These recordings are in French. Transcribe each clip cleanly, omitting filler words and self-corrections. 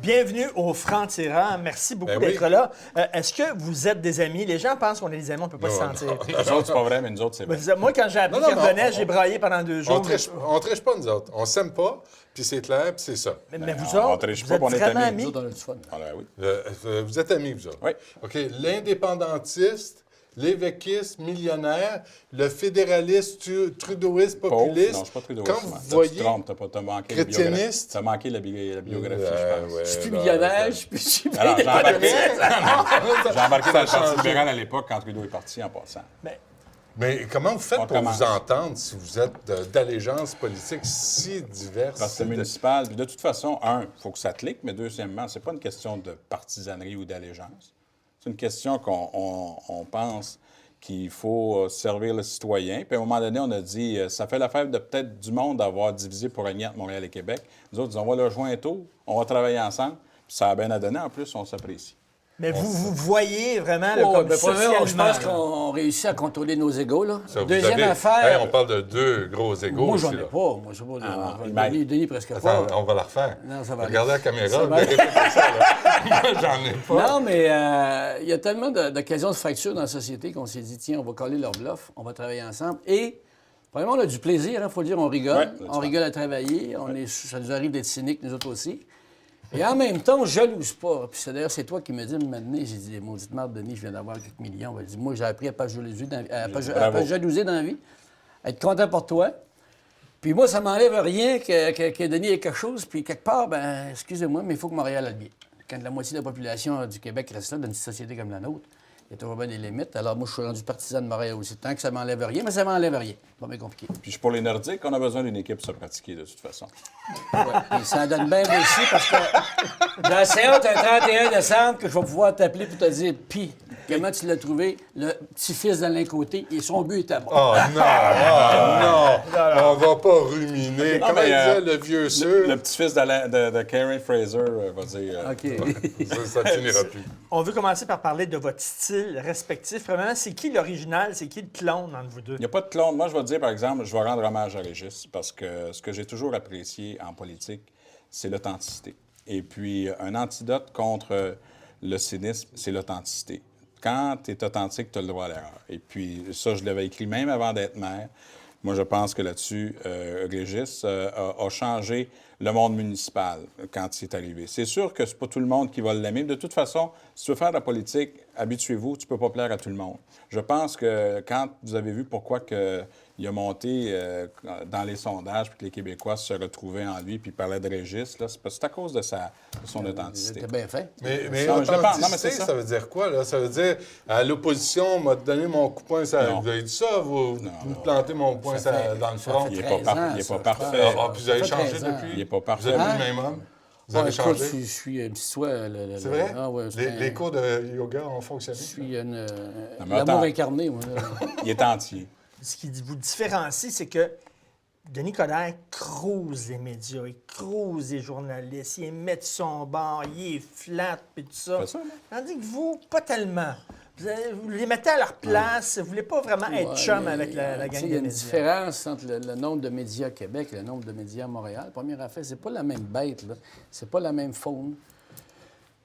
Bienvenue au Franc-Tirant. Merci beaucoup d'être là. Est-ce que vous êtes des amis? Les gens pensent qu'on est des amis, on ne peut pas se sentir. Nous autres, c'est pas vrai, mais nous autres, c'est vrai. Moi, quand j'ai appris qu'il revenait, j'ai braillé pendant 2 jours. On triche pas, nous autres. On s'aime pas, puis c'est clair, puis c'est ça. Mais vous autres, vous êtes vraiment amis? Nous autres, on a du fun. Oui. Vous êtes amis, vous autres? Oui. OK. L'indépendantiste, l'évêquiste, millionnaire, le fédéraliste, trudeauiste, populiste. Non, je suis pas trudeauiste. Quand vous voyez... Tu te trompes, t'as manqué chrétieniste. T'as manqué la biographie, je pense. Je suis plus millionnaire, je suis plus... Alors, j'ai embarqué dans le Parti libéral à l'époque quand Trudeau est parti, en passant. Mais comment vous faites pour vous entendre si vous êtes d'allégeance politique si diverse? Parce que c'est municipal. Puis de toute façon, il faut que ça clique, mais deuxièmement, c'est pas une question de partisanerie ou d'allégeance. C'est une question qu'on pense qu'il faut servir le citoyen. Puis à un moment donné, on a dit, ça fait l'affaire de peut-être du monde d'avoir divisé pour régner entre Montréal et Québec. Nous autres, on va le rejoindre tôt, on va travailler ensemble. Puis ça a bien à donner. En plus, on s'apprécie. Mais vous voyez vraiment comme socialement. Je pense qu'on réussit à contrôler nos égos. Là. Ça, Deuxième affaire... on parle de 2 gros égos. Moi, aussi, j'en ai là. pas. Moi, je sais pas. Denis, presque Attends, pas. on va la refaire. Non, ça va Regardez la caméra. va Répétez ça, là. Moi, j'en ai pas. Non, mais il y a tellement d'occasions de fracture dans la société qu'on s'est dit, tiens, on va coller leur bluff, on va travailler ensemble. Et, vraiment, on a du plaisir, il faut le dire, on rigole. Ouais, on rigole à travailler. Ça nous arrive d'être cyniques, nous autres aussi. Et en même temps, on ne jalouse pas. Puis d'ailleurs, c'est toi qui me dis, maintenant, j'ai dit, maudite merde, Denis, je viens d'avoir quelques millions. Ben, moi, j'ai appris à ne pas jalouser dans la vie, à être content pour toi. Puis moi, ça ne m'enlève rien que Denis ait quelque chose. Puis quelque part, ben excusez-moi, mais il faut que Montréal aille bien. Quand la moitié de la population du Québec reste là, dans une société comme la nôtre, il y a toujours bien des limites. Alors moi, je suis rendu partisan de Montréal aussi. Tant que ça ne m'enlève rien, mais ça ne m'enlève rien. Pas bien compliqué. Puis pour les Nordiques, on a besoin d'une équipe pour se pratiquer, de toute façon. Ouais. Et ça donne bien aussi parce que j'ai assez hâte un 31 décembre que je vais pouvoir t'appeler pour te dire, puis, comment tu l'as trouvé, le petit-fils d'Alain Côté, et son but était bon. Oh non! On va pas ruminer. Comment il disait, le vieux sûr? Le petit-fils de Karen Fraser va dire... OK. Ça ne finira plus. On veut commencer par parler de votre style respectif. Premièrement, c'est qui l'original, c'est qui le clone entre vous deux? Il n'y a pas de clone. Moi, je vais te dire, par exemple, je vais rendre hommage à Régis parce que ce que j'ai toujours apprécié en politique, c'est l'authenticité. Et puis, un antidote contre le cynisme, c'est l'authenticité. Quand tu es authentique, tu as le droit à l'erreur. Et puis, ça, je l'avais écrit même avant d'être maire. Moi, je pense que là-dessus, Régis a changé le monde municipal quand il est arrivé. C'est sûr que c'est pas tout le monde qui va l'aimer. De toute façon, si tu veux faire de la politique, habituez-vous, tu peux pas plaire à tout le monde. Je pense que quand vous avez vu pourquoi il a monté dans les sondages puis que les Québécois se retrouvaient en lui puis parlaient de Régis, là, c'est à cause de son authenticité. C'était bien fait. Mais Non, authenticité, c'est ça. ça veut dire quoi, là? Ça veut dire, à l'opposition, on m'a donné mon coup de poing. Vous avez dit ça? Vous me plantez mon poing dans le front? Il n'est pas parfait. Puis vous avez changé fait 13 ans. depuis? Il n'est pas parfait. Vous avez vu le même homme? Vous avez Écoute, changé? je suis un petit soin. C'est vrai? Ah, ouais, Les cours de yoga ont fonctionné? Je suis mais l'amour attends. incarné, moi. Là. Il est entier. Ce qui vous différencie, c'est que Denis Coderre crouse les médias, il crouse les journalistes, il met de son bord, il est flat, puis tout ça. C'est ça, là. Tandis que vous, pas tellement. Vous les mettez à leur place, vous voulez pas vraiment être chum Ouais, avec la gang tu sais, de il y a une médias. différence entre le nombre de médias à Québec et le nombre de médias à Montréal. Première affaire, c'est pas la même bête, là. C'est pas la même faune.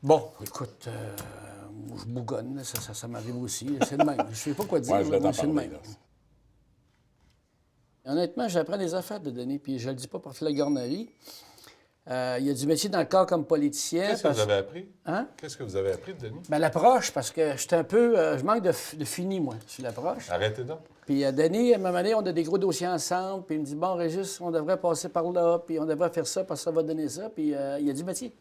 Bon, écoute, moi, je bougonne, là. Ça m'arrive aussi. C'est le même. Je sais pas quoi dire. Ouais, je voulais moi, t'en c'est le parler, même. là. Honnêtement, j'apprends des affaires de Denis, puis je le dis pas par flagornerie. Il y a du métier dans le corps comme politicien. Qu'est-ce que vous avez appris? Hein? Qu'est-ce que vous avez appris de Denis? Ben, l'approche, parce que j'étais un peu... je manque de fini, moi, sur l'approche. Arrêtez donc. Puis Denis, à un moment donné, on a des gros dossiers ensemble, puis il me dit, bon, Régis, on devrait passer par là, puis on devrait faire ça, parce que ça va donner ça, puis il y a du métier.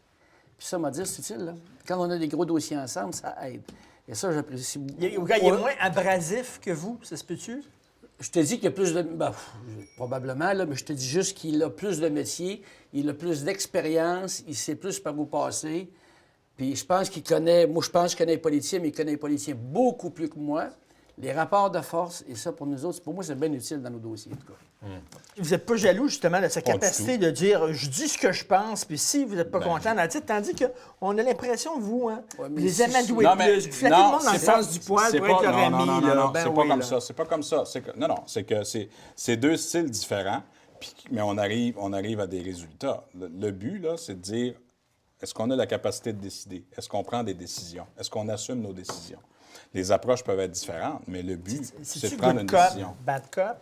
Puis ça m'a dit, c'est utile, là. Quand on a des gros dossiers ensemble, ça aide. Et ça, j'apprécie beaucoup. Il est moins abrasif que vous, ça se peut-tu? Je te dis qu'il y a plus de... Ben, probablement, là, mais je te dis juste qu'il a plus de métier, il a plus d'expérience, il sait plus par où passer. Puis je pense qu'il connaît... Moi, je pense qu'il connaît les politiciens, mais il connaît les politiciens beaucoup plus que moi. Les rapports de force, et ça, pour nous autres, pour moi, c'est bien utile dans nos dossiers, en tout cas. Vous n'êtes pas jaloux, justement, de sa Pas du capacité de dire « je dis ce que je pense », puis si vous n'êtes pas content, d'en dire, tandis qu'on a l'impression, vous, hein, Ouais, vous mais les si- amadouez Non, mais- plus, vous flattez le monde dans le c'est pas- sens du poil c'est pour pas- être leur non, ami. non, là. non, Ben c'est oui, pas comme là. ça. C'est pas comme ça. C'est que c'est 2 styles différents, mais on arrive à des résultats. Le but, là, c'est de dire Est-ce qu'on a la capacité de décider? Est-ce qu'on prend des décisions? Est-ce qu'on assume nos décisions? Les approches peuvent être différentes, mais le but, c'est de prendre une décision. Bad cop?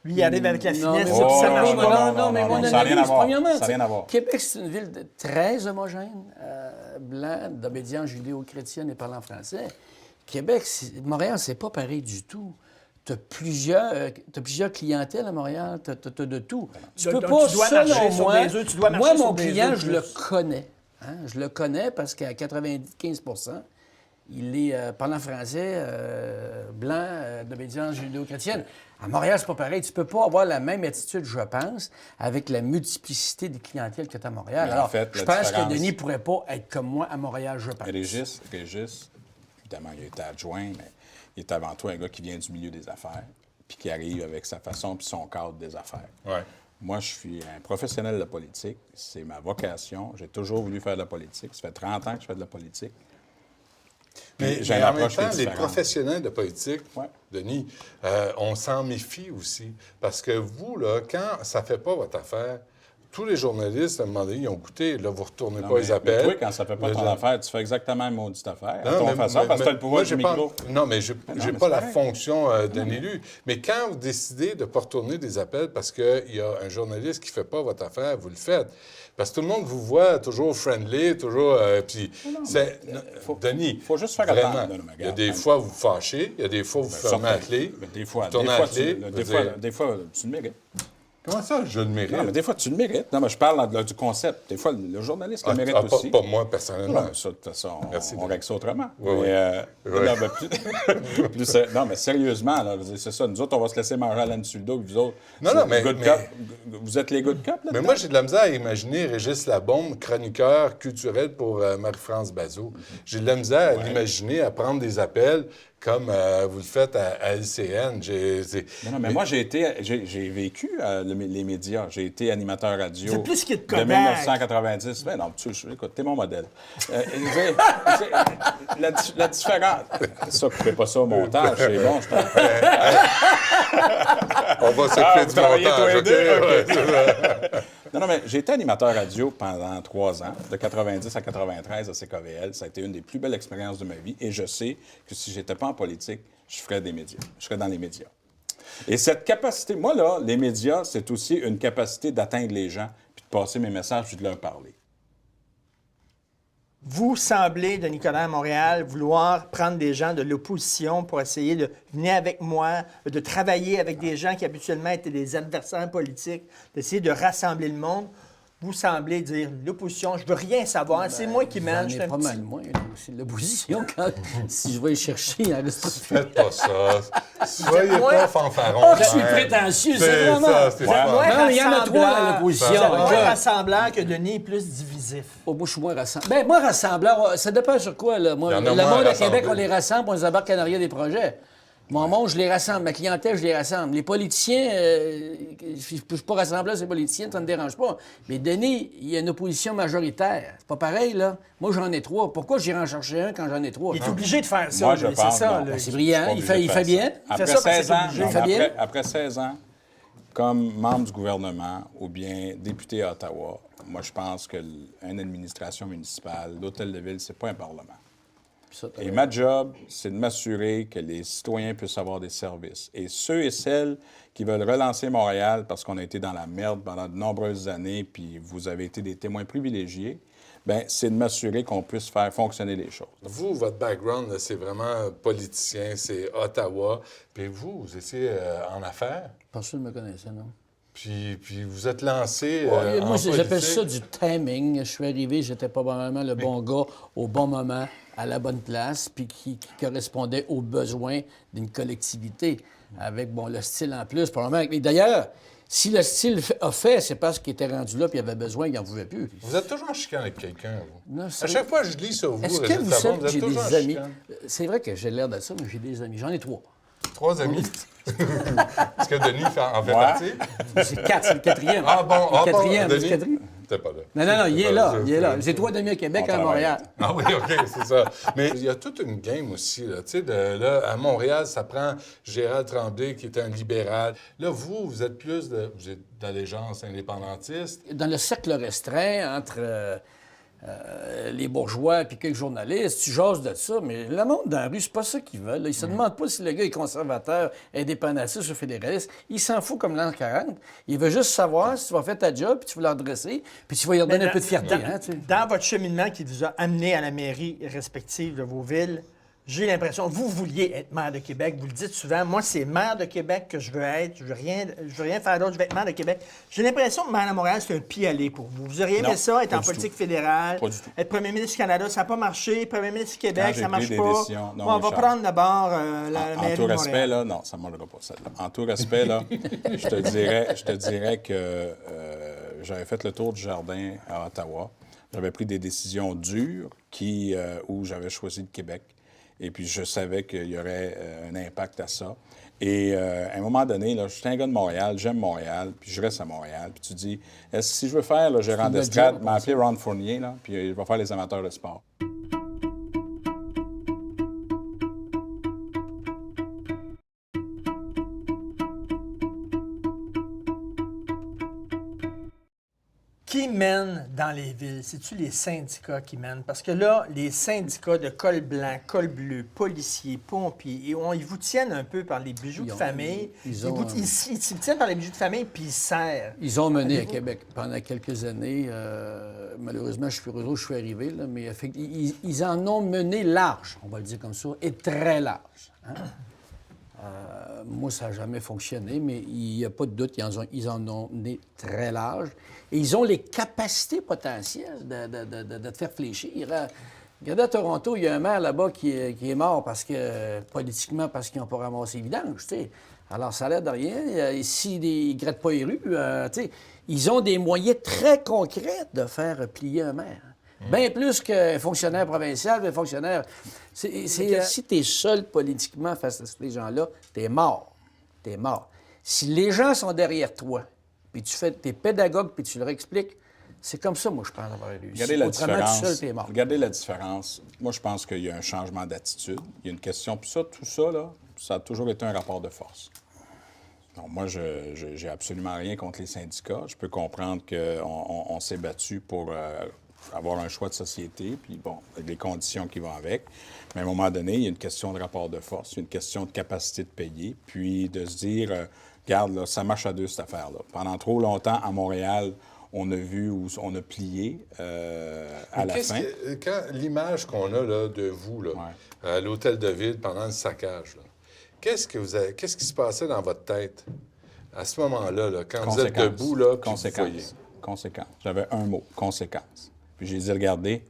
Lui, il arrive avec la finesse, non, puis ça marche non, pas. non, mais mon ça n'a rien à analyse, voir. premièrement, Ça n'a rien à voir. Québec, c'est une ville très homogène, blanc, d'obédience judéo-chrétienne et parlant français. Québec, Montréal, c'est pas pareil du tout. Tu as plusieurs clientèles à Montréal, tu as de tout. Tu peux Donc, pas, tu dois selon marcher sur moi, des œufs, tu dois marcher moi, sur mon des client, œufs je le plus. connais. Hein? Je le connais parce qu'à 95 il est parlant français, blanc, d'obédience judéo-chrétienne. À Montréal, c'est pas pareil. Tu peux pas avoir la même attitude, je pense, avec la multiplicité des clientèles que tu as à Montréal. Mais en Alors, fait, je la pense différence- que Denis pourrait pas être comme moi à Montréal, je pense. Régis, évidemment, il a été adjoint, mais il est avant tout un gars qui vient du milieu des affaires, puis qui arrive avec sa façon puis son cadre des affaires. Ouais. Moi, je suis un professionnel de la politique. C'est ma vocation. J'ai toujours voulu faire de la politique. Ça fait 30 ans que je fais de la politique. Mais, j'ai une en même approche qui temps, est les différente. professionnels de politique, Ouais. Denis, on s'en méfie aussi. Parce que vous, là, quand ça ne fait pas votre affaire, tous les journalistes, à un moment donné, ils ont goûté, là, vous ne retournez Non, pas les appels. Mais toi, quand ça ne fait pas Là, ton affaire, tu fais exactement la maudite affaire. À Non, ton mais- façon, parce que tu as le pouvoir moi, du j'ai pas- micro. Non, mais je n'ai mais pas c'est la correct. fonction d'un élu. Mais quand vous décidez de ne pas retourner des appels parce qu'il y a un journaliste qui ne fait pas votre affaire, vous le faites. Parce que tout le monde vous voit toujours friendly, toujours... puis Denis, faut juste faire vraiment, attention. Non, mais il y a regarde, des fois, vous fâchez, il y a des fois, vous fermez la clé. Mais des fois, vous tournez la clé, des fois, tu le mérites. Comment ça, je le mérite? Non, mais des fois, tu le mérites. Non, mais je parle du concept. Des fois, le journaliste le mérite aussi. Pas moi, personnellement. Non, mais ça, de toute façon, Merci, on Denis. règle ça autrement. Oui, mais, oui. Non, mais non, mais sérieusement, là, je veux dire, c'est ça. Nous autres, on va se laisser manger à l'âne sur le dos, puis vous autres, Non, c'est non, les mais- good mais- cop. Vous êtes les good cops, là? Mais moi, j'ai de la misère à imaginer Régis Labombe, chroniqueur culturel pour Marie-France Bazot. J'ai de la misère à l'imaginer, à prendre des appels comme vous le faites à LCN. Non, mais moi, j'ai vécu les médias. J'ai été animateur radio. C'est plus qu'il y a de de Kodak. 1990. Ben non, écoute, t'es mon modèle. La différence... Ça, coupez pas ça au montage, c'est bon, je t'en On va s'occuper vous du travaillez tous montage, les OK? deux? Ouais, c'est ça. Non, mais j'ai été animateur radio pendant 3 ans, de 90 à 93 à CKVL. Ça a été une des plus belles expériences de ma vie. Et je sais que si j'étais pas en politique, je ferais des médias. Je serais dans les médias. Et cette capacité... Moi, là, les médias, c'est aussi une capacité d'atteindre les gens, puis de passer mes messages, puis de leur parler. Vous semblez, Denis Coderre à Montréal, vouloir prendre des gens de l'opposition pour essayer de venir avec moi, de travailler avec des gens qui habituellement étaient des adversaires politiques, d'essayer de rassembler le monde. Vous semblez dire l'opposition, je veux rien savoir, c'est moi qui mène. J'en ai pas mal moins, là, aussi, de l'opposition. Si je vais y chercher, il en reste pas. Faites pas ça. Soyez Ouais. pas fanfaron. Oh, je suis hein. prétentieux, c'est C'est vraiment. ça, c'est ça. Non, il y en a trois à l'opposition. Vous êtes moins Écoute. rassembleur que Denis est plus divisif. Oh, moi, je suis moins rassembleur. Ben, moi, rassembleur, ça dépend sur quoi, là. Moi, Il y en le a moins monde à rassemblés. Québec, on les rassemble, on les embarque en arrière des projets. Mon monde, je les rassemble. Ma clientèle, je les rassemble. Les politiciens, je ne suis pas rassembleur, ces politiciens, ça ne me dérange pas. Mais Denis, il y a une opposition majoritaire. C'est pas pareil, là. Moi, j'en ai 3. Pourquoi j'irai en chercher un quand j'en ai 3? Il est obligé de faire ça, Moi, lui, je c'est pense, ça. non. là. C'est brillant. Pas Il obligé fait, de il faire fait bien. ça. Après fait ça parce que 16 c'est ans, obligé. non, Il fait mais bien. après 16 ans, comme membre du gouvernement ou bien député à Ottawa, moi, je pense qu'une administration municipale, l'hôtel de ville, c'est pas un parlement. Ça, t'as Et ma job, c'est de m'assurer que les citoyens puissent avoir des services. Et ceux et celles qui veulent relancer Montréal parce qu'on a été dans la merde pendant de nombreuses années, puis vous avez été des témoins privilégiés, bien, c'est de m'assurer qu'on puisse faire fonctionner les choses. Vous, votre background, là, c'est vraiment politicien, c'est Ottawa. Puis vous étiez en affaires. Personne ne me connaissait, non? Puis vous êtes lancé Ouais, en moi, j'appelle politique. ça du timing. Je suis arrivé, j'étais probablement le bon gars au bon moment, à la bonne place, puis qui correspondait aux besoins d'une collectivité, avec, bon, le style en plus, probablement. Mais d'ailleurs, si le style a fait, c'est parce qu'il était rendu là, puis il avait besoin, il n'en pouvait plus. Vous êtes toujours en chicane avec quelqu'un, vous. Non, À c'est- chaque fois que je lis sur vous, Est-ce que Régis vous Labombe, savez que êtes j'ai toujours en des amis? chicane. C'est vrai que j'ai l'air de ça, mais j'ai des amis. J'en ai 3. 3 amis. Est-ce que Denis en fait Ouais. partie? C'est 4, c'est le quatrième. Ah bon, Le quatrième, Denis? c'est le quatrième. T'es pas là. Non, il est là, il est là. C'est- J'ai 3 amis à Québec, On à Montréal. Ah oui, OK, c'est ça. Mais il y a toute une game aussi, là. Tu sais, là, à Montréal, ça prend Gérald Tremblay, qui est un libéral. Là, vous êtes plus vous êtes d'allégeance indépendantiste. Dans le cercle restreint, entre les bourgeois puis quelques journalistes, tu jases de ça, mais le monde dans la rue, c'est pas ça qu'ils veulent. Ils se demandent pas si le gars est conservateur, indépendantiste ou fédéraliste. Il s'en fout comme l'an 40. Il veut juste savoir si tu vas faire ta job, puis tu vas l'adresser, puis tu vas lui redonner un peu de fierté. Dans votre cheminement qui vous a amené à la mairie respective de vos villes, j'ai l'impression, vous vouliez être maire de Québec, vous le dites souvent, moi, c'est maire de Québec que je veux être, je veux rien faire d'autre, je veux être maire de Québec. J'ai l'impression que maire de Montréal, c'est un pis-aller pour vous. Vous auriez aimé Non, ça, être pas en du politique tout. fédérale, Pas du tout. être premier ministre du Canada, ça n'a pas marché, premier ministre du Québec, Quand j'ai ça marche pris pas. des décisions, non, Bon, on va Richard. prendre d'abord la En mairie tout de respect, Montréal. là, non, ça ne marchera pas, celle-là. En tout respect, là, je te dirais que j'avais fait le tour du jardin à Ottawa. J'avais pris des décisions dures où j'avais choisi le Québec. Et puis, je savais qu'il y aurait un impact à ça. Et à un moment donné, là, je suis un gars de Montréal, j'aime Montréal, puis je reste à Montréal. Puis tu dis, si je veux faire le gérant notre d'estrade, job, m'appeler Ron Fournier, là, puis je vais faire les amateurs de sport. Qui mène dans les villes? C'est-tu les syndicats qui mènent? Parce que là, les syndicats de col blanc, col bleu, policiers, pompiers, ils vous tiennent un peu par les bijoux de famille. Ils tiennent par les bijoux de famille, puis ils serrent. Ils ont mené à Québec pendant quelques années. Malheureusement, je suis heureux, je suis arrivé, là, mais ils en ont mené large, on va le dire comme ça, et très large. Hein? Moi, ça n'a jamais fonctionné, mais il n'y a pas de doute, ils en ont mené très large. Et ils ont les capacités potentielles de te faire fléchir. Regardez à Toronto, il y a un maire là-bas qui est mort politiquement parce qu'ils n'ont pas ramassé les vidanges, tu sais. Alors, ça a l'air de rien. S'ils ne grattent pas les rues, tu sais, ils ont des moyens très concrets de faire plier un maire. Bien plus qu'un fonctionnaire provincial, un fonctionnaire... si tu es seul politiquement face à ces gens-là, tu es mort. Tu es mort. Si les gens sont derrière toi, puis tu es pédagogue, puis tu leur expliques, c'est comme ça, moi, je pense avoir réussi. Regardez la Autrement, différence. tout seul, t'es mort. Regardez la différence. Moi, je pense qu'il y a un changement d'attitude. Il y a une question. Puis tout ça, là, ça a toujours été un rapport de force. Donc, moi, je n'ai absolument rien contre les syndicats. Je peux comprendre qu'on s'est battu pour avoir un choix de société, puis bon, avec les conditions qui vont avec. Mais à un moment donné, il y a une question de rapport de force, il y a une question de capacité de payer, puis de se dire, regarde, là, ça marche à deux, cette affaire-là. Pendant trop longtemps, à Montréal, on a vu où on a plié à la fin. Quand l'image qu'on a là, de vous là, à l'hôtel de ville pendant le saccage, là, qu'est-ce qui se passait dans votre tête à ce moment-là, là, quand vous êtes debout, là, puis vous voyez? Conséquence. J'avais un mot, conséquence. Puis j'ai dit, regardez,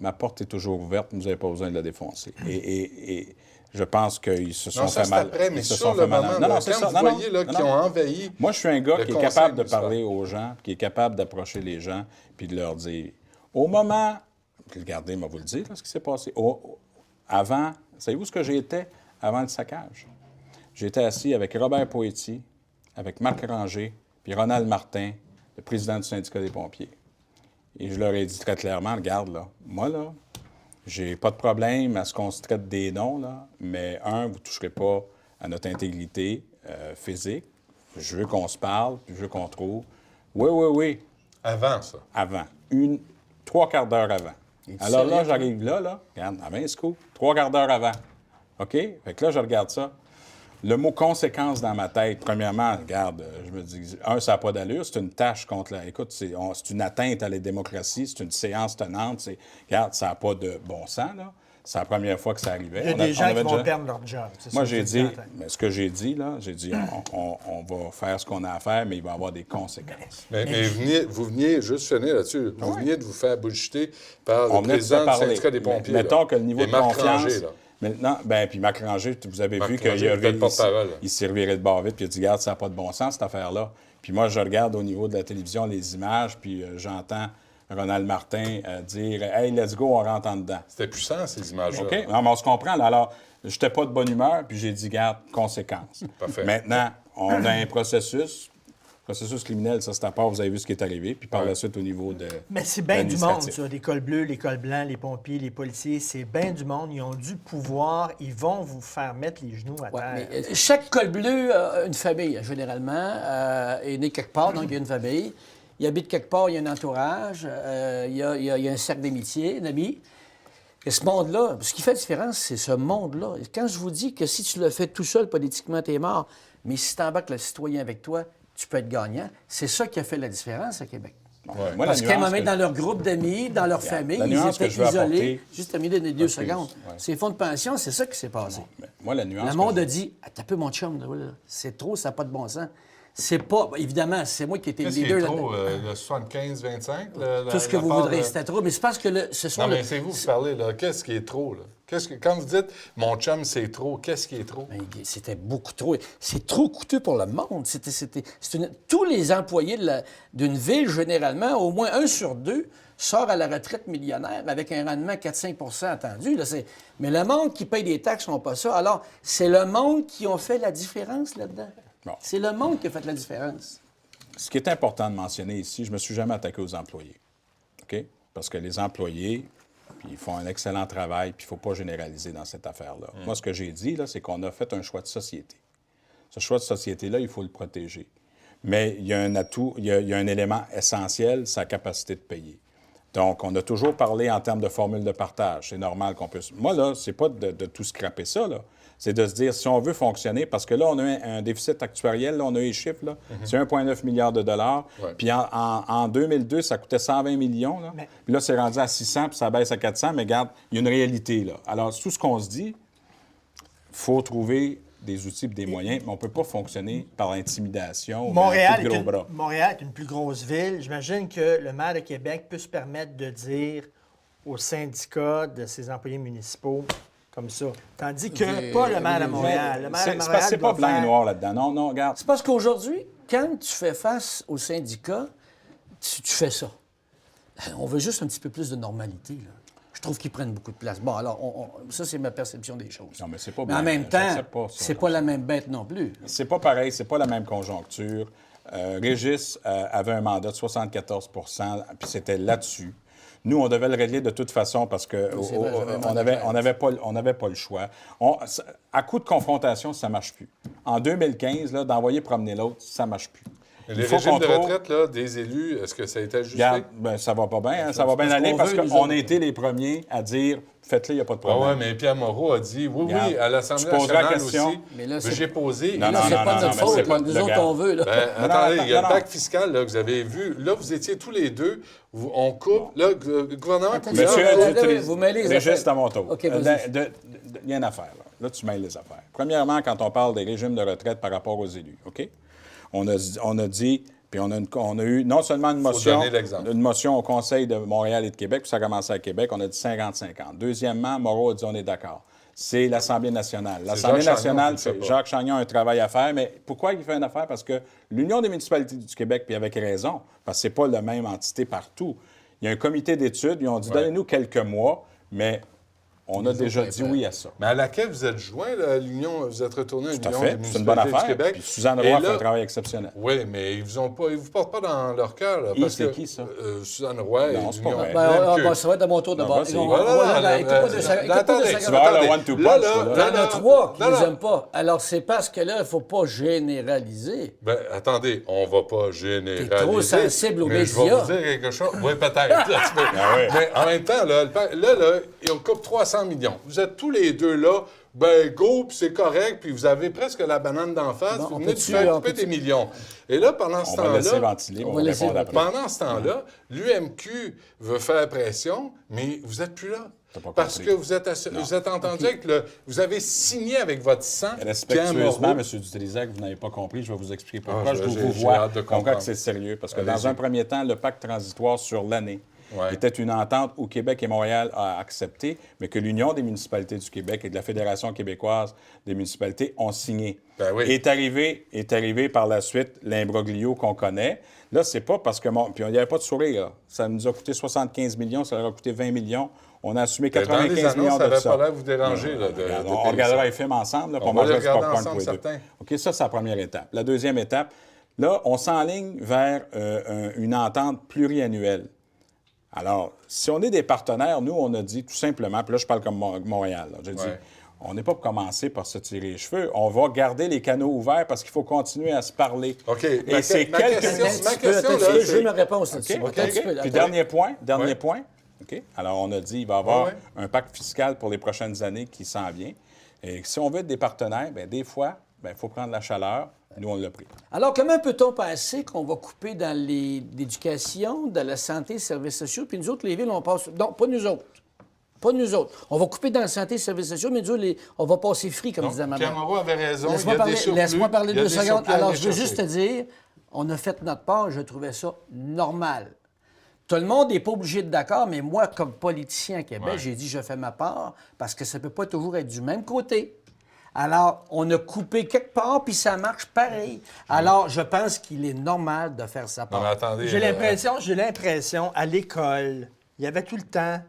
ma porte est toujours ouverte, vous n'avez pas besoin de la défoncer. Et je pense qu'ils se sont fait mal. Après, mais ils se sur sont le fait mal. moment, Non, là, non, c'est quand ça. vous voyez là, qu'ils ont envahi. Moi, je suis un gars qui est conseil capable de municipal. parler aux gens, qui est capable d'approcher les gens, puis de leur dire, au moment, regardez, moi vous le dire, là, ce qui s'est passé. Avant, savez-vous ce que j'étais avant le saccage? J'étais assis avec Robert Poitiers, avec Marc Ranger, puis Ronald Martin, le président du syndicat des pompiers. Et je leur ai dit très clairement, regarde, là, moi, là, j'ai pas de problème à ce qu'on se traite des noms, là, mais vous ne toucherez pas à notre intégrité physique. Je veux qu'on se parle, puis je veux qu'on trouve. Oui. Avant ça. Avant. 3/4 d'heure avant. Alors là, j'arrive là, regarde, à 20 coups, 3/4 d'heure avant. OK? Fait que là, je regarde ça. Le mot « conséquence » dans ma tête, premièrement, regarde, je me dis, ça n'a pas d'allure, c'est une tâche contre la... Écoute, c'est une atteinte à la démocratie, c'est une séance tenante, regarde, ça n'a pas de bon sens, là. C'est la première fois que ça arrivait. Il y a des gens qui vont perdre leur job. Moi, j'ai dit, mais ce que j'ai dit, là, on va faire ce qu'on a à faire, mais il va y avoir des conséquences. Mais vous veniez, juste finir là-dessus, vous veniez de vous faire bullshiter par On le venait de se président du parler. syndicat des pompiers. Mettons là. que le niveau Et de Marc confiance... Ranger, là. Maintenant, puis Marc Ranger, vous avez Marc vu qu'il Ranger, le porte-parole. il s'est reviré de bord vite, puis il a dit, regarde, ça n'a pas de bon sens, cette affaire-là. Puis moi, je regarde au niveau de la télévision les images, puis j'entends Ronald Martin dire, hey, let's go, on rentre en dedans. C'était puissant, ces images-là. OK? Non, mais on se comprend, là. Alors, je n'étais pas de bonne humeur, puis j'ai dit, garde, conséquence. Parfait. Maintenant, on a un processus criminel, ça, c'est à part, vous avez vu ce qui est arrivé, puis par la suite, au niveau de... Mais c'est bien du monde, administratif. ça. Les cols bleus, les cols blancs, les pompiers, les policiers, c'est bien du monde. Ils ont du pouvoir. Ils vont vous faire mettre les genoux à Ouais, terre. mais chaque col bleu a une famille, généralement, est né quelque part, donc il y a une famille. il habite quelque part, il y a un entourage, il y a un cercle d'amitié, d'amis. Et ce monde-là, ce qui fait la différence, c'est ce monde-là. Et quand je vous dis que si tu le fais tout seul, politiquement, t'es mort, mais si tu embarques le citoyen avec toi, tu peux être gagnant. C'est ça qui a fait la différence à Québec. Ouais. Moi, Parce qu'à un moment, dans leur groupe d'amis, dans leur famille, la ils nuance que étaient je veux isolés. apporter- Juste terminer les 2 Excuse, secondes. ouais. Ces fonds de pension, c'est ça qui s'est passé. Mais moi, la nuance. Le que monde je- a dit, « T'as peu mon chum, là, c'est trop, ça n'a pas de bon sens. » C'est pas... Évidemment, c'est moi qui étais le Qu'est-ce qui leader est là-dedans. trop, le 75-25? Tout ce que vous voudrez, c'était trop. Mais c'est parce que ce sont... Non, mais c'est vous qui parlez, là. Qu'est-ce qui est trop, là? Quand vous dites « mon chum, c'est trop », qu'est-ce qui est trop? Mais c'était beaucoup trop. C'est trop coûteux pour le monde. Tous les employés d'une ville, généralement, au moins 1 sur 2, sort à la retraite millionnaire avec un rendement 4-5 attendu. Là, mais le monde qui paye des taxes n'ont pas ça. Alors, c'est le monde qui a fait la différence là-dedans. Bon. C'est le monde qui a fait la différence. Ce qui est important de mentionner ici, je ne me suis jamais attaqué aux employés. OK? Parce que les employés, puis ils font un excellent travail, puis il ne faut pas généraliser dans cette affaire-là. Moi, ce que j'ai dit, là, c'est qu'on a fait un choix de société. Ce choix de société-là, il faut le protéger. Mais il y a un atout, il y a un élément essentiel, sa capacité de payer. Donc, on a toujours parlé en termes de formule de partage. C'est normal qu'on puisse... Moi, là, c'est pas de tout scraper ça, là. C'est de se dire, si on veut fonctionner, parce que là, on a un déficit actuariel, là, on a eu les chiffres, là, c'est 1,9 milliard de dollars. Ouais. Puis en 2002, ça coûtait 120 millions, là. Puis là, c'est rendu à 600, puis ça baisse à 400, mais regarde, il y a une réalité, là. Alors, tout ce qu'on se dit, il faut trouver des outils et des moyens, mais on ne peut pas fonctionner par l'intimidation ou Montréal un coup de gros bras. Montréal est une plus grosse ville. J'imagine que le maire de Québec peut se permettre de dire aux syndicats de ses employés municipaux comme ça. Tandis que pas le maire de Montréal. Le maire de C'est Montréal c'est pas doit blanc et faire- noir là-dedans. Non, non, regarde. C'est parce qu'aujourd'hui, quand tu fais face aux syndicats, tu fais ça. On veut juste un petit peu plus de normalité, là. Je trouve qu'ils prennent beaucoup de place. Bon, alors, ça, c'est ma perception des choses. Non, mais c'est pas Mais en blanc. même temps, J'accepte pas ça, c'est comme pas ça. la même bête non plus. C'est pas pareil, c'est pas la même conjoncture. Régis avait un mandat de 74 puis c'était là-dessus. Nous, on devait le régler de toute façon parce que c'est vrai, j'avais on n'avait pas le choix. À coup de confrontation, ça ne marche plus. En 2015, là, d'envoyer promener l'autre, ça ne marche plus. Les Il faut régimes qu'on de trouve- retraite là, des élus, est-ce que ça a été ajusté? Regarde, ben, ça va pas bien, hein, ça va bien parce aller qu'on parce veut, nous qu'on autres. a été les premiers à dire faites-le, il n'y a pas de Ah problème. ouais, mais Pierre Moreau a dit oui, Regarde, oui, à l'Assemblée tu poseras la nationale question. aussi. Mais là, c'est- J'ai posé. Non, Là, non, c'est pas non, notre mais faute. c'est pas- Nous le autres, gars. on veut, là. Ben, Non, attendez, non, il y a non, le non. pacte fiscal là, que vous avez vu. Là, vous étiez tous les deux. On coupe. Là, le gouvernement... Attends, couvert, Monsieur, Attends, vous mêlez les Régis, affaires. c'est à mon tour. OK, vas-y. Il y a une affaire, là. Là, tu mêles les affaires. Premièrement, quand on parle des régimes de retraite par rapport aux élus, OK? On a dit, puis on a eu non seulement une donner l'exemple. motion au Conseil de Montréal et de Québec, puis ça a commencé à Québec, on a dit 50-50. Deuxièmement, Moreau a dit on est d'accord. C'est l'Assemblée nationale. L'Assemblée Jacques nationale, Chagnon qui le fait pas. Jacques Chagnon a un travail à faire, mais pourquoi il fait une affaire? Parce que l'Union des municipalités du Québec, puis avec raison, parce que c'est pas la même entité partout. Il y a un comité d'études, ils ont dit donnez-nous quelques mois, mais on a déjà dit oui à ça. Mais à laquelle vous êtes joint, là, l'Union, vous êtes retourné à Tout à l'Union fait. des C'est une bonne municipalités affaire. du Québec. Puis Suzanne Et Roy là- fait un travail exceptionnel. Oui, mais ils vous portent pas dans leur cœur. Là, Qui, parce c'est que, qui, ça? Suzanne Roy Non, et c'est pas l'Union. vrai. Ben, ça va être à mon tour de Non, bord. vas-y. Attendez, Tu vas avoir le one-two punch, là. Il y en a 3 qui ne les aiment pas. Alors, c'est parce que là, il ne faut pas généraliser. Ben, attendez, on va pas généraliser. trop sensible aux mais je vais médias. vous dire quelque chose. Oui, peut-être. là, oui. Mais en même temps, là, on coupe 300 millions. Vous êtes tous les deux là, ben go, puis c'est correct, puis vous avez presque la banane d'en face, Bon, vous on venez de peut-tu- faire on couper peut-tu- des millions. Et là, pendant ce On va laisser temps-là... ventiler, on on va va laisser répondre après. Pendant ce temps-là, l'UMQ veut faire pression, mais vous n'êtes plus là. T'as pas Parce compris. que vous êtes entendu avec vous avez signé avec votre sang. Pierre Respectueusement, Moreau. M. Dutrisac, vous n'avez pas compris, je vais vous expliquer pourquoi. Ah, je j'ai vous vois hâte de comme quoi comprendre. que c'est sérieux. Parce que Allez-y. dans un premier temps, le pacte transitoire sur l'année Ouais. était une entente où Québec et Montréal ont accepté, mais que l'Union des municipalités du Québec et de la Fédération québécoise des municipalités ont signé. Ben oui. Est arrivé par la suite l'imbroglio qu'on connaît. Là, c'est pas parce que... Puis il n'y avait pas de sourire, là. Ça nous a coûté 75 millions, ça leur a coûté 20 millions. On a assumé Ben, dans les 95 annonces, millions ça de n'avait ça. pas l'air de vous déranger. Là, de Regarde, de on payer regardera ça. les films ensemble, là, On pour va manger les du regarder popcorn ensemble, tous les deux. certains. OK, ça, c'est la première étape. La deuxième étape, là, on s'enligne vers une entente pluriannuelle. Alors, si on est des partenaires, nous, on a dit tout simplement, puis là, je parle comme Montréal, là, j'ai dit, Ouais. on n'est pas pour commencer par se tirer les cheveux. On va garder les canaux ouverts parce qu'il faut continuer à se parler. OK. Et c'est ma quelques question, minutes. ma question, là, Je veux c'est... ma réponse là-dessus. OK. Attends un petit peu, Puis attends. dernier point. Ouais. OK. Alors, on a dit qu'il va y avoir Ouais. un pacte fiscal pour les prochaines années qui s'en vient. Et si on veut être des partenaires, bien, des fois, il faut prendre la chaleur. Nous, on l'a pris. Alors, comment peut-on penser qu'on va couper dans l'éducation, dans la santé, les services sociaux, puis nous autres, les villes, on passe... Non, pas nous autres. Pas nous autres. On va couper dans la santé et les services sociaux, mais nous autres, on va passer free, comme disait maman. Camaro avait raison. Laisse-moi parler 2 secondes. Alors, je veux juste juste te dire, on a fait notre part, je trouvais ça normal. Tout le monde n'est pas obligé d'être d'accord, mais moi, comme politicien à Québec, j'ai dit je fais ma part parce que ça ne peut pas toujours être du même côté. Alors, on a coupé quelque part, puis ça marche pareil. Alors, je pense qu'il est normal de faire sa part. Non, mais attendez. J'ai l'impression, à l'école, il y avait tout le temps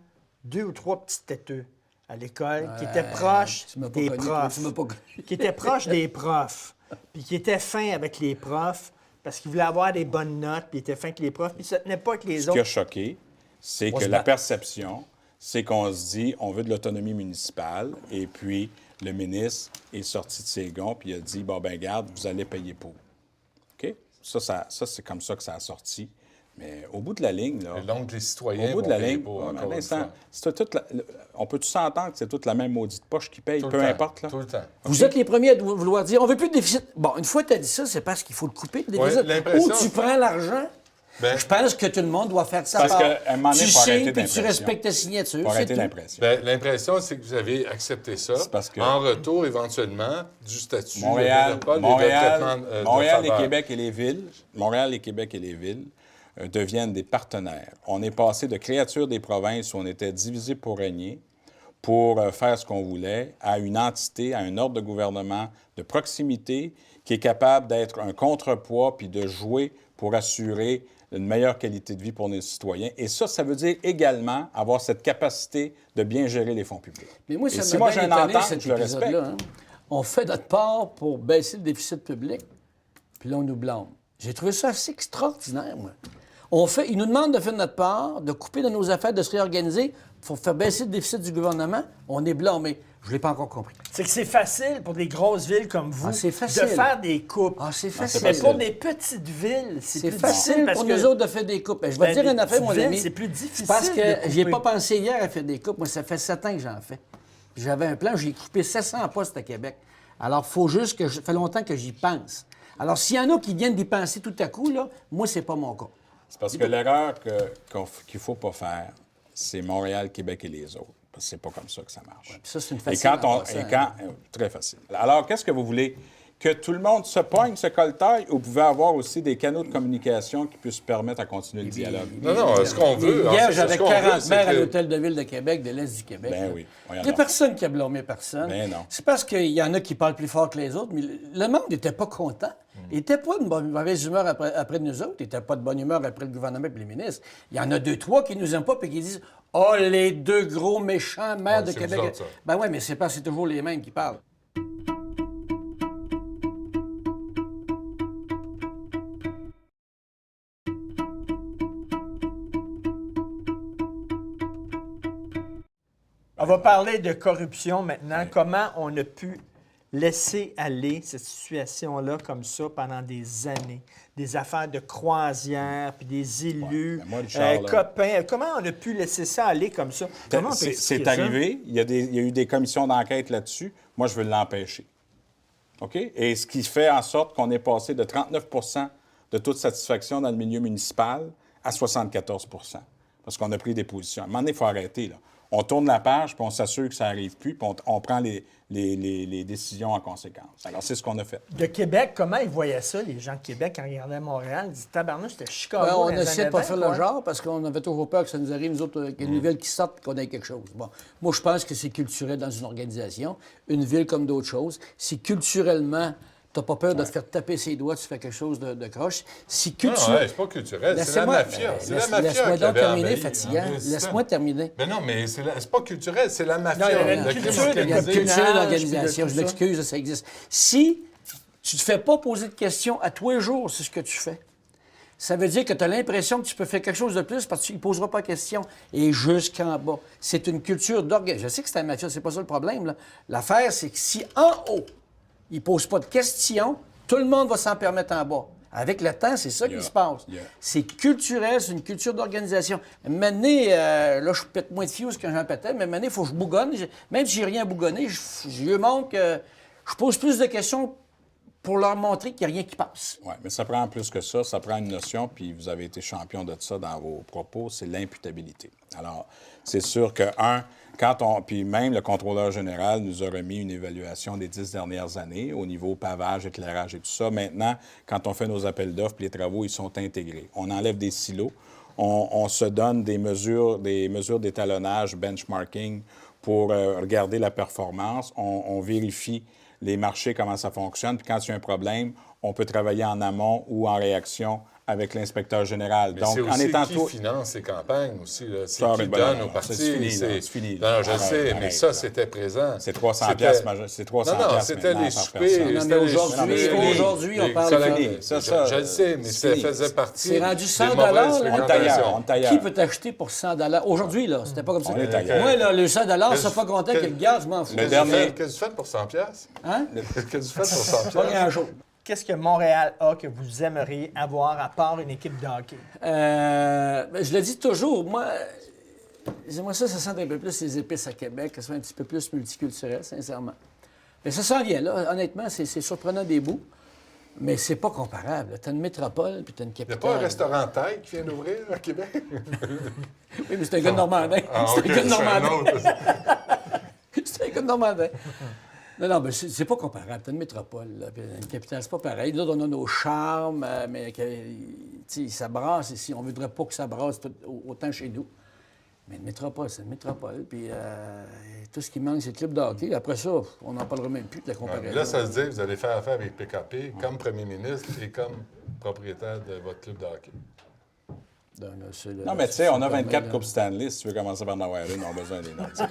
2 ou 3 petits têteux à l'école qui étaient proches tu m'as pas des connu, toi, profs. tu m'as pas connu. Qui étaient proches des profs, puis qui étaient fins avec les profs parce qu'ils voulaient avoir des bonnes notes, puis ils étaient fins avec les profs, puis ils ne se tenaient pas avec les Ce qui a autres. choqué, c'est On que se la bat. perception, c'est qu'on se dit, on veut de l'autonomie municipale, et puis le ministre est sorti de ses gonds, puis il a dit, bon, ben garde, vous allez payer pour. OK? Ça c'est comme ça que ça a sorti. Mais au bout de la ligne, là... Donc, les citoyens Au bout de la vont payer ligne, pour, à encore une l'instant, fois. c'est on peut-tu s'entendre que c'est toute la même maudite poche qui paye, Tout le peu temps, importe, là? Tout le temps. Vous êtes les premiers à vouloir dire on veut plus de déficit. Bon, une fois que tu as dit ça, c'est parce qu'il faut le couper, le déficit. l'impression- Ou tu prends l'argent. Ben- Je pense que tout le monde doit faire sa Parce part. qu'à un moment donné, tu faut arrêter signes, puis tu d'impression. respectes ta signature. Pour c'est arrêter tout. l'impression. Ben, l'impression, c'est que vous avez accepté ça C'est parce que- en retour, éventuellement, du statut Montréal, de Montréal, traitement, de Montréal, les faveur. Québec et les villes, Montréal, les Québec et les villes deviennent des partenaires. On est passé de créature des provinces où on était divisé pour régner, pour faire ce qu'on voulait, à une entité, à un ordre de gouvernement de proximité qui est capable d'être un contrepoids puis de jouer pour assurer une meilleure qualité de vie pour nos citoyens. Et ça veut dire également avoir cette capacité de bien gérer les fonds publics. Mais moi, Et ça si m'a moi bien j'ai une étonné, entente, cet je le respecte. épisode-là. Hein. On fait notre part pour baisser le déficit public, puis là, on nous blâme. J'ai trouvé ça assez extraordinaire, moi. Ils nous demandent de faire notre part, de couper dans nos affaires, de se réorganiser pour faire baisser le déficit du gouvernement. On est blâmé. Je ne l'ai pas encore compris. C'est que c'est facile pour des grosses villes comme vous Ah, c'est facile. de faire des coupes. Ah, c'est c'est facile. Mais facile. pour des petites villes, C'est plus facile difficile parce pour que nous autres de faire des coupes. Je vais te Ben, dire une des affaire, mon petites ami. villes, c'est plus difficile Parce de que j'ai couper. pas pensé hier à faire des coupes. Moi, ça fait 7 ans que j'en fais. Puis j'avais un plan, j'ai coupé 700 postes à Québec. Alors, il faut juste que... Ça fait longtemps que j'y pense. Alors, s'il y en a qui viennent d'y penser tout à coup, là, moi, c'est pas mon cas. C'est parce que l'erreur qu'il ne faut pas faire, c'est Montréal, Québec et les autres. Parce que c'est pas comme ça que ça marche. Puis ça, c'est une Et facile quand en on. passant, Et quand, très facile. Alors, qu'est-ce que vous voulez? Que tout le monde se poigne, se coltaille, ou vous pouvez avoir aussi des canaux de communication qui puissent permettre à continuer le dialogue? Non, ce qu'on veut... en Hier, fait, j'avais ce qu'on veut, 40 c'est maires à que- l'Hôtel de Ville de Québec, de l'Est du Québec. Ben là. oui, Il voyons n'y a donc. personne qui a blâmé personne. Ben non. C'est parce qu'il y en a qui parlent plus fort que les autres, mais le monde n'était pas content. Il n'était pas de mauvaise humeur après nous autres. Il n'était pas de bonne humeur après le gouvernement et les ministres. Il y en a 2, 3 qui nous aiment pas et qui disent « Oh, les 2 gros méchants maires Ouais, de c'est Québec. vous autres, ça. » Ben oui, mais c'est parce que c'est toujours les mêmes qui parlent. On va parler de corruption maintenant. Comment on a pu laisser aller cette situation-là comme ça pendant des années? Des affaires de croisière, puis des élus, Ouais, moi, Richard, là- copains. Comment on a pu laisser ça aller comme ça? Comment on peut expliquer C'est ça? arrivé. Il y a eu des commissions d'enquête là-dessus. Moi, je veux l'empêcher. OK? Et ce qui fait en sorte qu'on est passé de 39 de toute satisfaction dans le milieu municipal à 74 parce qu'on a pris des positions. À un moment donné, il faut arrêter, là. On tourne la page, puis on s'assure que ça n'arrive plus, puis on prend les décisions en conséquence. Alors, c'est ce qu'on a fait. De Québec, comment ils voyaient ça, les gens de Québec, quand ils regardaient Montréal? Ils disaient, tabarnouche, c'était Chicago. Ben, on dans les essaie de années pas faire 20, le quoi. genre parce qu'on avait toujours peur que ça nous arrive, nous autres, qu'il y ait une nouvelle qui sorte et qu'on ait quelque chose. Bon, moi, je pense que c'est culturel dans une organisation. Une ville comme d'autres choses. Si culturellement, tu n'as pas peur de te faire taper ses doigts, tu fais quelque chose de croche. Si Non, culturellement. c'est pas culturel, c'est la Laissez-moi- mafia. C'est la mafia Laisse-moi qui donc avait terminer, envahi fatigant. le système. Laisse-moi terminer. Mais non, mais c'est pas culturel, c'est la mafia. Non, il y avait une Le crime culture de Il y a une organisé. copinage. culture puis d'organisation. de Je tout ça. m'excuse, ça existe. Si tu ne te fais pas poser de questions à tous les jours sur ce que tu fais, ça veut dire que tu as l'impression que tu peux faire quelque chose de plus parce que tu ne poseras pas de questions. Et jusqu'en bas. C'est une culture d'organisation. Je sais que c'est un mafia, c'est pas ça le problème. Là. L'affaire, c'est que si en haut, ils ne posent pas de questions, tout le monde va s'en permettre en bas. Avec le temps, c'est ça qui se passe. C'est culturel, c'est une culture d'organisation. Maintenant, là, je pète moins de fuse que j'en pétais, mais maintenant, il faut que je bougonne. Même si j'ai rien à bougonner, je lui montre que je pose plus de questions pour leur montrer qu'il n'y a rien qui passe. Oui, mais ça prend plus que ça. Ça prend une notion, puis vous avez été champion de ça dans vos propos, c'est l'imputabilité. Alors, c'est sûr que, puis même le contrôleur général nous a remis une évaluation des 10 dernières années au niveau pavage, éclairage et tout ça. Maintenant, quand on fait nos appels d'offres, les travaux, ils sont intégrés. On enlève des silos. On se donne des mesures d'étalonnage, benchmarking pour regarder la performance. On vérifie les marchés, comment ça fonctionne. Puis quand il y a un problème, on peut travailler en amont ou en réaction avec l'inspecteur général. Mais donc, c'est aussi en étant qui tout... finance ces campagnes aussi. Là. C'est Ça, qui ben, donne non, aux non, partis. c'est fini, là, c'est fini. Non, je Arrête, sais, mais arrête, ça, là. c'était présent. C'est 300 C'était- piastres, c'est 300 Non, non, piastres c'était maintenant les par soupers. personne. Non, mais c'était les aujourd'hui, soupers. aujourd'hui, on Les parle collègues- de- Ça, Je le sais, mais c'est ça fini. faisait partie C'est rendu 100 des mauvaises là. On est ailleurs, fréquentations. on est ailleurs. Qui peut t'acheter pour 100 aujourd'hui, là? C'était pas comme ça. On est ailleurs. Moi, là, le 100 ça Qu'est-ce- pas content que le gaz, je m'en fous. Le dernier- Qu'est-ce que tu fais pour 100 piastres? Hein? Qu'est-ce que tu fais pour 100 Pas piastres? grand-chose. Qu'est-ce que Montréal a que vous aimeriez avoir à part une équipe de hockey? Ben, je le dis toujours, moi, j'aimerais ça sente un peu plus les épices à Québec, que ce soit un petit peu plus multiculturel, sincèrement. Mais ça s'en vient, là. Honnêtement, c'est surprenant des bouts, mais c'est pas comparable. Tu as une métropole, puis tu as une Il n'y a capitale. pas un restaurant taille qui vient d'ouvrir à Québec? Oui, mais c'est un gars de Normandin. Ah, C'est OK, un gars de c'est un Normandin. autre. C'est un gars de Normandin. Non, mais c'est pas comparable. T'as une métropole, là, puis une capitale, c'est pas pareil. Là, on a nos charmes, mais ça brasse ici. On voudrait pas que ça brasse autant chez nous. Mais une métropole, c'est une métropole. Puis tout ce qui manque, c'est le club de hockey. Après ça, on n'en parlera même plus de la comparaison. Là, ça se dit, vous allez faire affaire avec PKP comme premier ministre et comme propriétaire de votre club de hockey. Non, mais tu sais, on a 24 Coupes Stanley. Si tu veux commencer par en avoir une, on a besoin des Nordiques.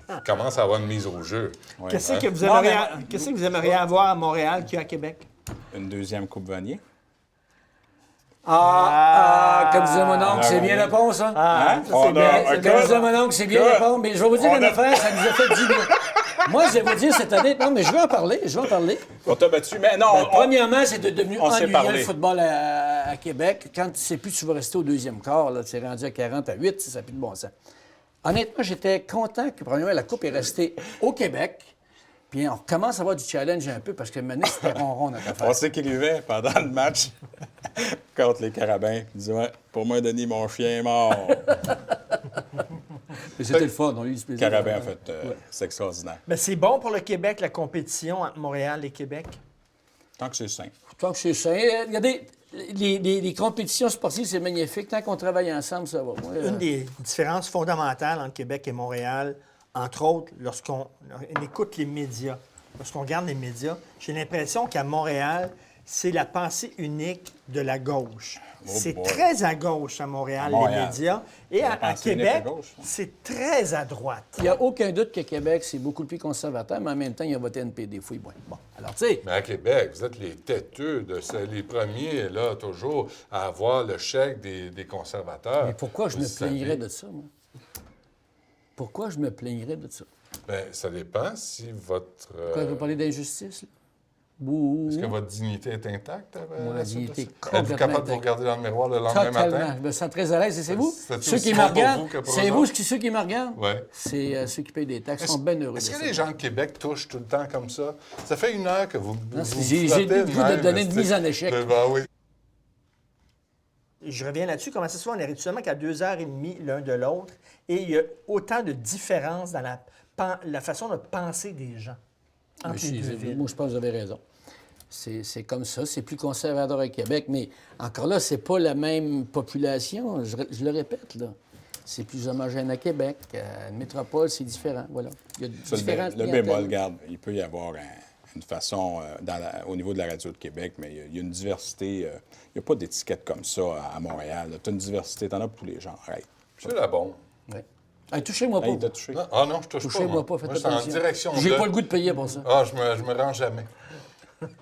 Il commence à avoir une mise au jeu. Ouais. Qu'est-ce que vous Non, aimeriez, mais- qu'est-ce que vous aimeriez avoir à Montréal qu'il y a à Québec? Une deuxième Coupe Vanier. Comme disait mon oncle, c'est bien réponse, ça. Hein? ça, c'est bien, c'est Comme disait mon oncle, c'est bien Good. réponse. Mais je vais vous dire On une a- affaire, ça nous a fait du bien. Moi, je vais vous dire cette année, non, mais je vais en parler, On t'a battu, mais non, Ben, premièrement, c'est devenu on s'est ennuyant parlé. le football à Québec. Quand tu sais plus, tu vas rester au deuxième quart, là, tu es rendu à 40-8, ça n'a plus de bon sens. Honnêtement, j'étais content que, premièrement, la Coupe est restée au Québec. Puis on commence à avoir du challenge un peu parce que maintenant, c'était ronron notre affaire. on s'écrivait pendant le match contre les Carabins. Il disait, ouais, pour moi, Denis, mon chien est mort. Mais c'était le fun, on a eu du plaisir. Carabin, en fait, c'est extraordinaire. Mais c'est bon pour le Québec, la compétition entre Montréal et Québec? Tant que c'est sain. Tant que c'est ça. Regardez, les compétitions sportives, c'est magnifique. Tant qu'on travaille ensemble, ça va. Moi, Une des différences fondamentales entre Québec et Montréal, entre autres, lorsqu'on écoute les médias, lorsqu'on regarde les médias, j'ai l'impression qu'à Montréal, c'est la pensée unique de la gauche. Oh C'est boy. très à gauche à Montréal, À Montréal. les médias. Et La à pensée unique à Québec, gauche, hein. c'est très à droite. il n'y a aucun doute que Québec, c'est beaucoup plus conservateur, mais en même temps, il a voté NPD. Fouille, bon. Alors, tu sais, Mais à Québec, vous êtes les têteux, les premiers, là, toujours, à avoir le chèque des conservateurs. mais pourquoi je Vous me savez. plaignerais de ça, moi? Pourquoi je me plaignerais de ça? Bien, ça dépend si votre... Quand vous parlez d'injustice, là? Bouh. Est-ce que votre dignité est intacte? Ma dignité est Êtes-vous complètement capable de vous intacte. regarder dans le miroir le lendemain Totalement. matin? Je me sens très à l'aise. Et c'est vous? C'est Ceux aussi qui me bon pour regardent, vous que pour c'est eux vous autres? ceux qui me regardent? Ouais. C'est ceux qui payent des taxes. Ils sont bien heureux. Est-ce de que ça. les gens de Québec touchent tout le temps comme ça? Ça fait une heure que vous Non, vous j'ai flottez le goût de même, donner une c'est- mise en échec. Ben oui. Je reviens là-dessus. Comment ça se fait? On est seulement qu'à 2h30 l'un de l'autre et il y a autant de différences dans la façon de penser des gens entre les deux villes. Moi, je pense que vous avez raison. C'est comme ça. C'est plus conservateur à Québec, mais encore là, c'est pas la même population. Je le répète, là. C'est plus homogène à Québec. Une métropole, c'est différent. Voilà. Il y a Ça, différentes le clientèles. bémol, regarde, il peut y avoir une façon, au niveau de la radio de Québec, mais il y a une diversité. Il n'y a pas d'étiquette comme ça à Montréal. Tu as une diversité, tu en as pour tous les genres. Arrête. C'est la bon. Ouais. Hey, touchez-moi pas. Hey, t'as touché? Non, ah non, je touche Touchez-moi pas, Moi, faites je suis en attention. direction J'ai de... pas le goût de payer pour ça. Ah, je me rends jamais.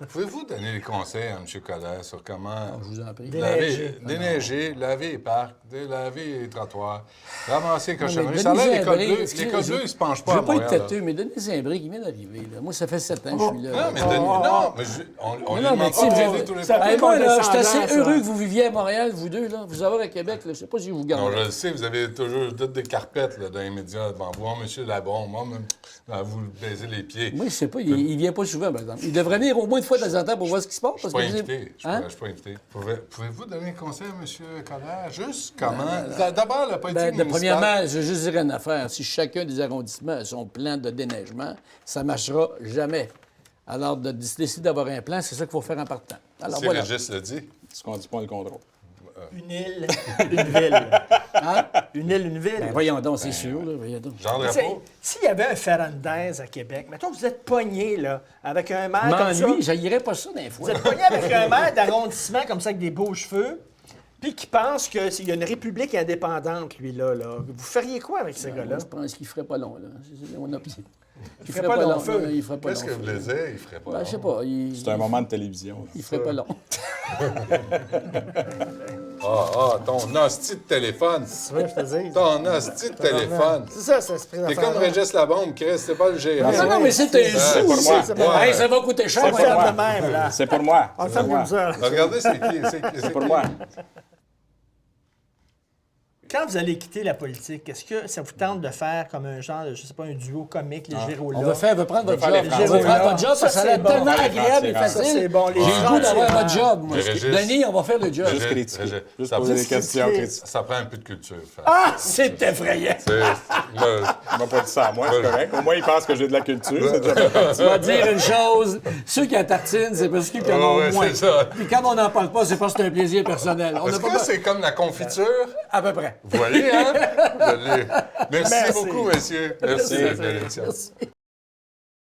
Pouvez-vous donner des conseils à M. Coderre sur comment Je vous en prie. déneiger, laver les parcs, laver les trottoirs, ramasser les Non, cochonneries? mais Ça a l'air, donnez-y les un codes break. bleus, les Excusez, codes bleus, ils se penchent pas Je à veux pas être Montréal. têteux, mais donnez un break, il vient d'arriver. Là. Moi, ça fait 7 ans que je suis là. Non, mais on lui Non, mais demande tu sais, pas vous d'aider tous les ça- parcs. Hey, moi, là, je suis condescendant, assez ça. heureux que vous viviez à Montréal, vous deux, là. Vous avoir à Québec, là. Je sais pas si vous Non, gardez. je le sais, vous avez toujours toutes des carpettes là, dans les médias devant vous. Oh, monsieur Labon, moi, même, vous baisez les pieds. Moi, je sais pas, il vient pas souvent, par exemple. Il devrait venir au moins une fois de temps en temps pour voir ce qui se passe. Je ne Parce suis pas que invité. Hein? Je suis pas invité. Pouvez-vous donner un conseil à M. Coderre? Juste comment? D'abord, la politique Ben, municipale. premièrement, je veux juste dire une affaire. Si chacun des arrondissements a son plan de déneigement, ça ne marchera jamais. Alors, de décider d'avoir un plan, c'est ça qu'il faut faire en partant. Alors, Si voilà. Régis le dit. Ce qu'on dit pas, on le contrôle. Une île, une ville. Hein? Une île, une ville. Ben, voyons donc, c'est sûr. Là, voyons donc. Jean Tu sais, Drapeau. S'il y avait un Ferrandez à Québec, mettons, vous êtes pogné, là, avec un maire comme ça. M'ennuie, j'haïrais pas ça d'un Vous fois. êtes pogné avec un maire d'arrondissement comme ça, avec des beaux cheveux, puis qui pense qu'il y a une république indépendante, lui-là. Là. Vous feriez quoi avec ce gars-là? Je pense qu'il ferait pas long. Là. On a... Il ferait pas long feu. Il ferait pas Qu'est-ce long que feu. vous voulez dire? Il ferait pas. Ben, je sais pas. C'est un moment de télévision. là. Il ferait pas long. Ton hostie de téléphone. C'est vrai, je te dis. Ton hostie de téléphone. C'est ça, ça se présente. T'es comme Régis Labombe, Chris, c'est pas le gérant. Non, mais c'est un c'est sou. pas moi. C'est pas Hey, ça va coûter cher. On le mon fait gars. de même, là. C'est pour moi. On le C'est fait pour moi. comme ça. là. Regardez, c'est qui? C'est pour moi. Quand vous allez quitter la politique, est-ce que ça vous tente de faire comme un genre, de, je sais pas, un duo comique, les Gérola? On veut prendre votre faire job. les On veut Gérola. prendre votre job Ça, parce que ça a c'est l'air bon. tellement On va agréable et faire les Ça, facile. c'est bon. Les J'ai le goût d'avoir francs-tireurs. votre job, moi. Régis. Denis, on va faire le job. Juste critiquer. Juste Ça poser va des questions critiquer. critiques. Ça prend un peu de culture. Ah, c'est effrayant! On m'a pas dit ça à moi, c'est correct. Au moins, ils pensent que j'ai de la culture. C'est déjà bien. Tu vas dire une chose, ceux qui en tartinent, c'est parce qu'ils en ont ouais, moins. c'est ça. Puis quand on n'en parle pas, c'est parce que c'est un plaisir personnel. On Est-ce n'a pas que c'est comme la confiture? à peu près. Vous voyez, hein? Merci Merci. beaucoup, messieurs. Merci. Merci. Bénédiction. Merci.